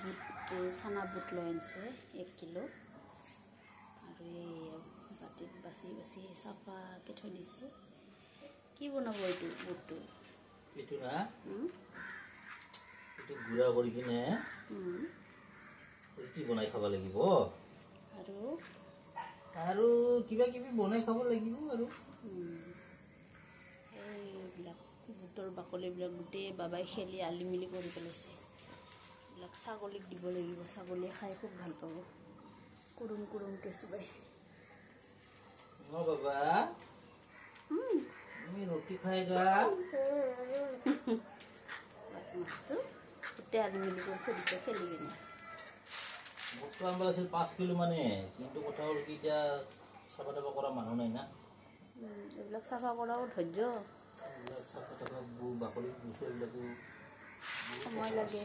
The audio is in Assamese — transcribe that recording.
বুট চানা বুট লৈ আনিছে 1 কিলো আৰু এই বাটিত বাছি বাছি চাফাকৈ থৈ দিছে কি বনাব এইটো বুটটো এইটো না এইটো গুড়া কৰি কিনে ৰুটি বনাই খাব লাগিব আৰু কিবা কিবি বনাই খাব লাগিব আৰু এইবিলাক বুটৰ বাকলিবিলাক গোটেই বাবাই খেলি আলি মিলি কৰি পেলাইছে এইবিলাক ছাগলীক দিব লাগিব ছাগলীয়ে খাই খুব ভাল পাব কুৰুম কুৰুমকৈ চুবাই বাবা তুমি ৰুটি খাইগা মাছটো গোটেই আলি মিলি কৰি থৈ দিছে খেলি কিনে বুটটো আনব আছিল 5 কিলো মানে কিন্তু কথা হ'ল কি এতিয়া চাফা তাফা কৰা মানুহ নাই না এইবিলাক চাফা কৰাও ধৈৰ্য চাফা তাফা বাকলি গুচাই এইবিলাকো সময় লাগে